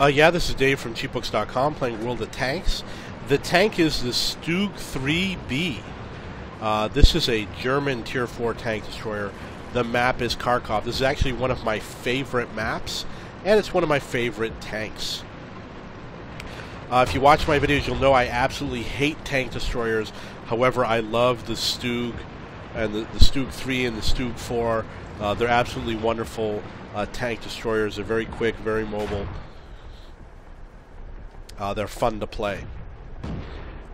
Yeah, this is Dave from cheapbooks.com playing World of Tanks. The tank is the Stug 3B. This is a German Tier 4 tank destroyer. The map is Kharkov. This is actually one of my favorite maps, and it's one of my favorite tanks. If you watch my videos, you'll know I absolutely hate tank destroyers. However, I love the Stug and the Stug 3 and the Stug 4. They're absolutely wonderful tank destroyers. They're very quick, very mobile. They're fun to play.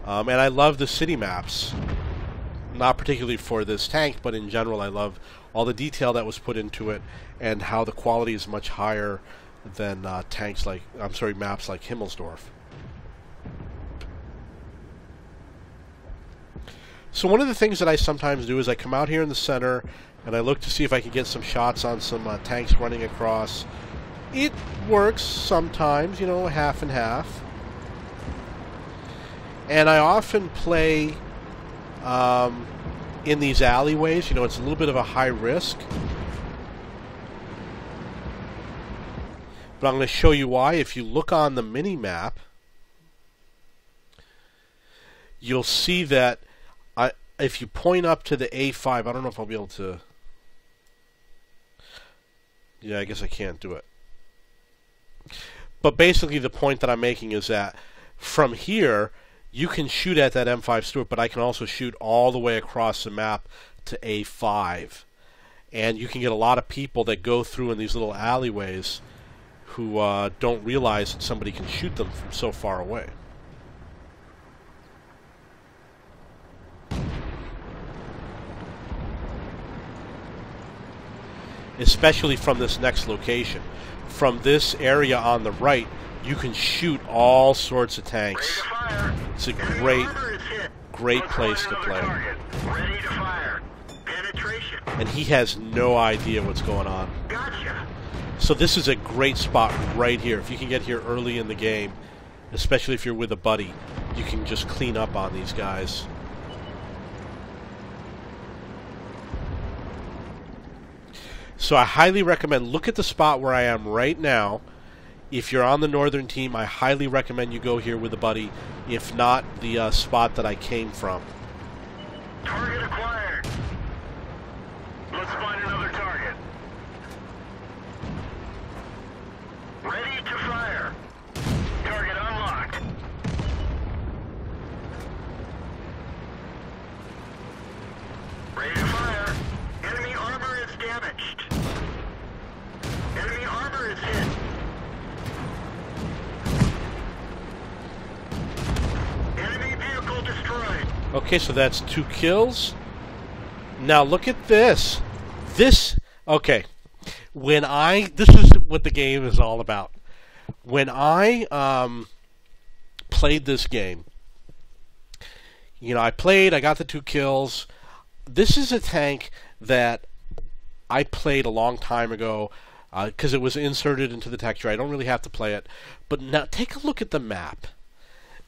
And I love the city maps. Not particularly for this tank, but in general I love all the detail that was put into it and how the quality is much higher than maps like Himmelsdorf. So one of the things that I sometimes do is I come out here in the center and I look to see if I can get some shots on some tanks running across. It works sometimes, you know, half and half. And I often play in these alleyways. You know, it's a little bit of a high risk. But I'm going to show you why. If you look on the mini-map, you'll see that if you point up to the A5, I don't know if I'll be able to... Yeah, I guess I can't do it. But basically the point that I'm making is that from here, you can shoot at that M5 Stuart, but I can also shoot all the way across the map to A5. And you can get a lot of people that go through in these little alleyways who don't realize that somebody can shoot them from so far away. Especially from this next location. From this area on the right, you can shoot all sorts of tanks. It's a great place to play. And he has no idea what's going on. So this is a great spot right here. If you can get here early in the game, especially if you're with a buddy, you can just clean up on these guys. So I highly recommend, look at the spot where I am right now. If you're on the northern team, I highly recommend you go here with a buddy. If not, the spot that I came from. Target acquired. Let's find another target. Ready to fire. Target unlocked. Ready to fire. Enemy armor is damaged. Enemy armor is hit. Enemy vehicle destroyed. Okay, so that's 2 kills. Now look at this. Okay. This is what the game is all about. When I played this game, you know, I got the 2 kills. This is a tank that I played a long time ago because it was inserted into the texture. I don't really have to play it. But now take a look at the map.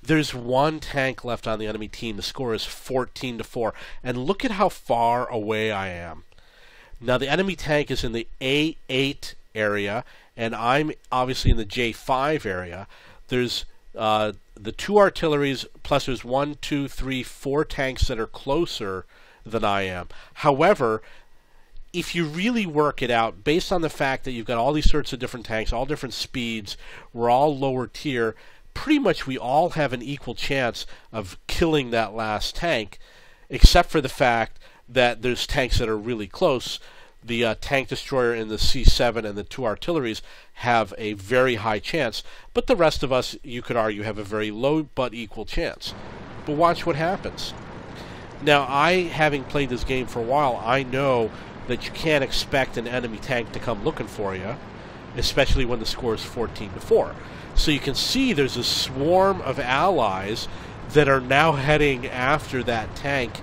There's 1 tank left on the enemy team. The score is 14-4. And look at how far away I am. Now the enemy tank is in the A8 area, and I'm obviously in the J5 area. There's the 2 artilleries, plus there's 1, 2, 3, 4 tanks that are closer than I am. However, if you really work it out, based on the fact that you've got all these sorts of different tanks, all different speeds, we're all lower tier, pretty much we all have an equal chance of killing that last tank, except for the fact that there's tanks that are really close. The tank destroyer in the C7 and the 2 artilleries have a very high chance, but the rest of us, you could argue, have a very low but equal chance. But watch what happens. Now, having played this game for a while, I know that you can't expect an enemy tank to come looking for you, especially when the score is 14-4. So you can see there's a swarm of allies that are now heading after that tank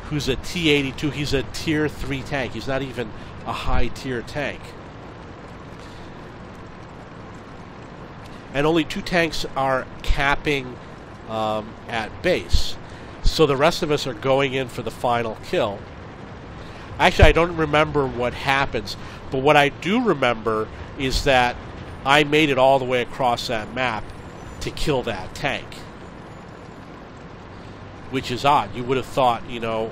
who's a T-82. He's a Tier 3 tank. He's not even a high-tier tank. And only 2 tanks are capping at base. So the rest of us are going in for the final kill. Actually, I don't remember what happens, but what I do remember is that I made it all the way across that map to kill that tank. Which is odd. You would have thought, you know...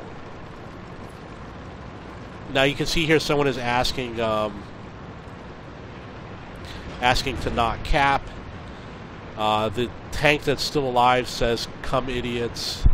Now you can see here someone is asking asking to not cap. The tank that's still alive says, "Come idiots."